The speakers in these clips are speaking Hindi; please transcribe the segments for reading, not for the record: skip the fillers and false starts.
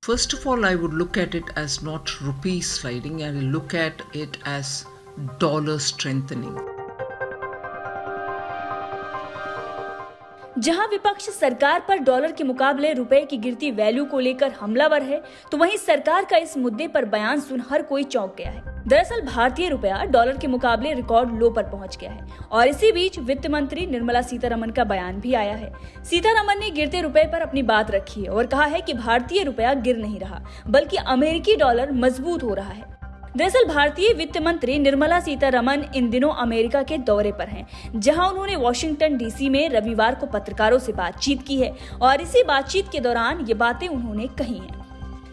First of all, I would look at it as not rupee sliding, I will look at it as dollar strengthening. जहां विपक्ष सरकार पर डॉलर के मुकाबले रुपए की गिरती वैल्यू को लेकर हमलावर है, तो वहीं सरकार का इस मुद्दे पर बयान सुन हर कोई चौंक गया है। दरअसल भारतीय रुपया डॉलर के मुकाबले रिकॉर्ड लो पर पहुंच गया है और इसी बीच वित्त मंत्री निर्मला सीतारमण का बयान भी आया है। सीतारमण ने गिरते रुपए पर अपनी बात रखी है और कहा है कि भारतीय रुपया गिर नहीं रहा, बल्कि अमेरिकी डॉलर मजबूत हो रहा है। दरअसल भारतीय वित्त मंत्री निर्मला सीतारमण इन दिनों अमेरिका के दौरे पर हैं, जहां उन्होंने वॉशिंगटन डीसी में रविवार को पत्रकारों से बातचीत की है और इसी बातचीत के दौरान ये बातें उन्होंने कही हैं।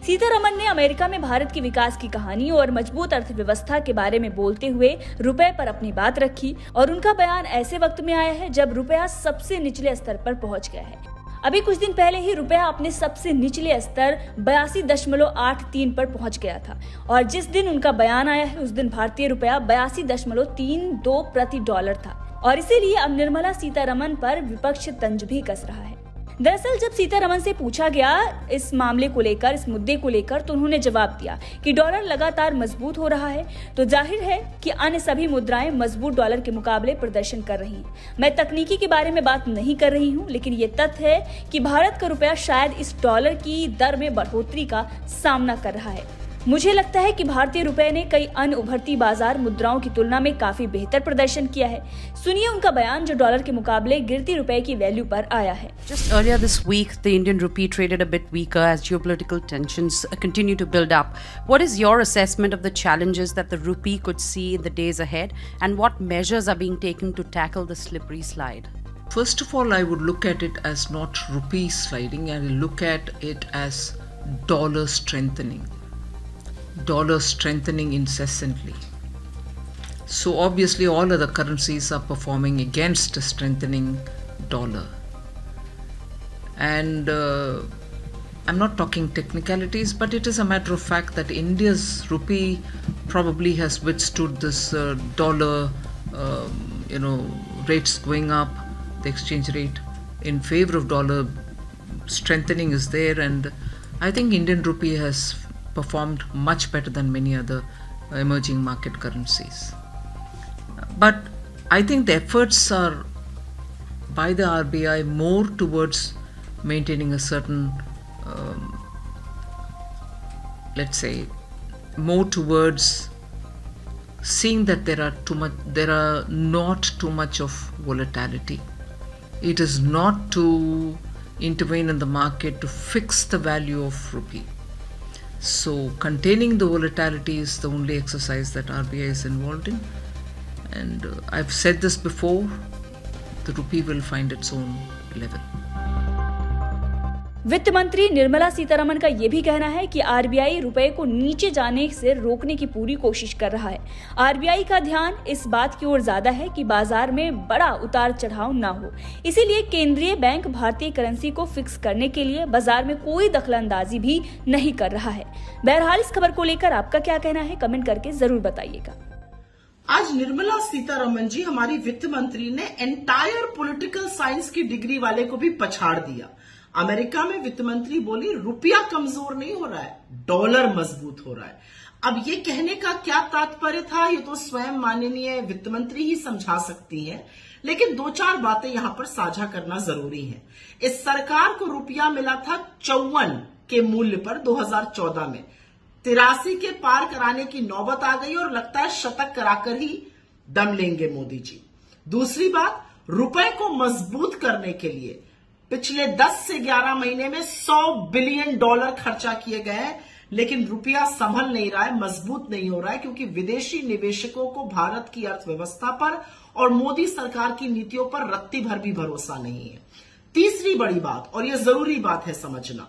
सीतारमण ने अमेरिका में भारत की विकास की कहानी और मजबूत अर्थव्यवस्था के बारे में बोलते हुए रुपए पर अपनी बात रखी और उनका बयान ऐसे वक्त में आया है जब रुपया सबसे निचले स्तर पर पहुंच गया है। अभी कुछ दिन पहले ही रुपया अपने सबसे निचले स्तर 82.83 पर पहुंच गया था और जिस दिन उनका बयान आया है उस दिन भारतीय रुपया 82.32 प्रति डॉलर था और इसीलिए अब निर्मला सीतारमण पर विपक्ष तंज भी कस रहा है। दरअसल जब सीतारमण से पूछा गया इस मामले को लेकर, इस मुद्दे को लेकर, तो उन्होंने जवाब दिया कि डॉलर लगातार मजबूत हो रहा है, तो जाहिर है कि अन्य सभी मुद्राएं मजबूत डॉलर के मुकाबले प्रदर्शन कर रही हैं। मैं तकनीकी के बारे में बात नहीं कर रही हूं, लेकिन ये तथ्य है कि भारत का रुपया शायद इस डॉलर की दर में बढ़ोतरी का सामना कर रहा है। मुझे लगता है कि भारतीय रुपए ने कई अन्य उभरती बाजार मुद्राओं की तुलना में काफी बेहतर प्रदर्शन किया है। सुनिए उनका बयान जो डॉलर के मुकाबले गिरती रुपए की वैल्यू पर आया है। Just earlier this week, the Indian rupee traded a bit weaker as geopolitical tensions continue to build up. What is your assessment of the challenges that the rupee could see in the days ahead, and what measures are being taken to tackle the slippery slide? First of all, I would look at it as not rupee sliding, I will look at it as dollar strengthening. Dollar strengthening incessantly. So obviously all other currencies are performing against a strengthening dollar. And I'm not talking technicalities, but it is a matter of fact that India's rupee probably has withstood this dollar, rates going up, the exchange rate in favor of dollar strengthening is there, and I think Indian rupee has performed much better than many other emerging market currencies. But I think the efforts are by the RBI more towards maintaining a certain, let's say, more towards seeing that there are not too much of volatility. It is not to intervene in the market to fix the value of rupee. So containing the volatility is the only exercise that RBI is involved in, and I've said this before, the rupee will find its own level. वित्त मंत्री निर्मला सीतारमण का ये भी कहना है कि आरबीआई रुपए को नीचे जाने से रोकने की पूरी कोशिश कर रहा है। आरबीआई का ध्यान इस बात की ओर ज्यादा है कि बाजार में बड़ा उतार चढ़ाव ना हो, इसीलिए केंद्रीय बैंक भारतीय करेंसी को फिक्स करने के लिए बाजार में कोई दखलंदाजी भी नहीं कर रहा है। बहरहाल इस खबर को लेकर आपका क्या कहना है, कमेंट करके जरूर बताइएगा। आज निर्मला सीतारमण जी हमारी वित्त मंत्री ने एंटायर पॉलिटिकल साइंस की डिग्री वाले को भी पछाड़ दिया। अमेरिका में वित्त मंत्री बोली रुपया कमजोर नहीं हो रहा है, डॉलर मजबूत हो रहा है। अब ये कहने का क्या तात्पर्य था, ये तो स्वयं माननीय वित्त मंत्री ही समझा सकती हैं, लेकिन दो चार बातें यहां पर साझा करना जरूरी है। इस सरकार को रुपया मिला था 54 के मूल्य पर 2014 में, 83 के पार कराने की नौबत आ गई और लगता है शतक कराकर ही दम लेंगे मोदी जी। दूसरी बात, रुपए को मजबूत करने के लिए पिछले 10 से 11 महीने में $100 बिलियन खर्चा किए गए हैं, लेकिन रुपया संभल नहीं रहा है, मजबूत नहीं हो रहा है, क्योंकि विदेशी निवेशकों को भारत की अर्थव्यवस्था पर और मोदी सरकार की नीतियों पर रत्ती भर भी भरोसा नहीं है। तीसरी बड़ी बात, और यह जरूरी बात है समझना,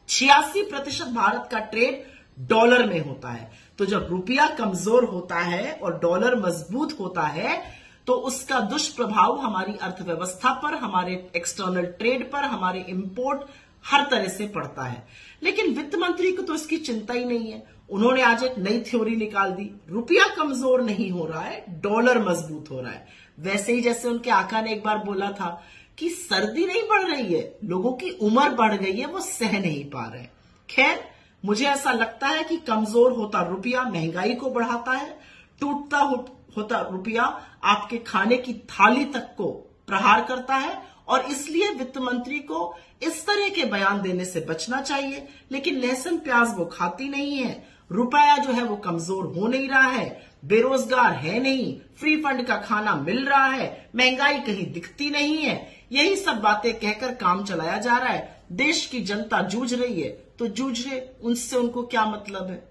86% भारत का ट्रेड डॉलर में होता है। तो जब रुपया कमजोर होता है और डॉलर मजबूत होता है तो उसका दुष्प्रभाव हमारी अर्थव्यवस्था पर, हमारे एक्सटर्नल ट्रेड पर, हमारे इंपोर्ट हर तरह से पड़ता है। लेकिन वित्त मंत्री को तो इसकी चिंता ही नहीं है। उन्होंने आज एक नई थ्योरी निकाल दी, रुपया कमजोर नहीं हो रहा है, डॉलर मजबूत हो रहा है। वैसे ही जैसे उनके आका ने एक बार बोला था कि सर्दी नहीं बढ़ रही है, लोगों की उम्र बढ़ गई है, वो सह नहीं पा रहे। खैर, मुझे ऐसा लगता है कि कमजोर होता रुपया महंगाई को बढ़ाता है, टूटता होता रुपया आपके खाने की थाली तक को प्रहार करता है, और इसलिए वित्त मंत्री को इस तरह के बयान देने से बचना चाहिए। लेकिन लहसुन प्याज वो खाती नहीं है, रुपया जो है वो कमजोर हो नहीं रहा है, बेरोजगार है नहीं, फ्री फंड का खाना मिल रहा है, महंगाई कहीं दिखती नहीं है, यही सब बातें कहकर काम चलाया जा रहा है। देश की जनता जूझ रही है तो जूझे, उनसे उनको क्या मतलब है।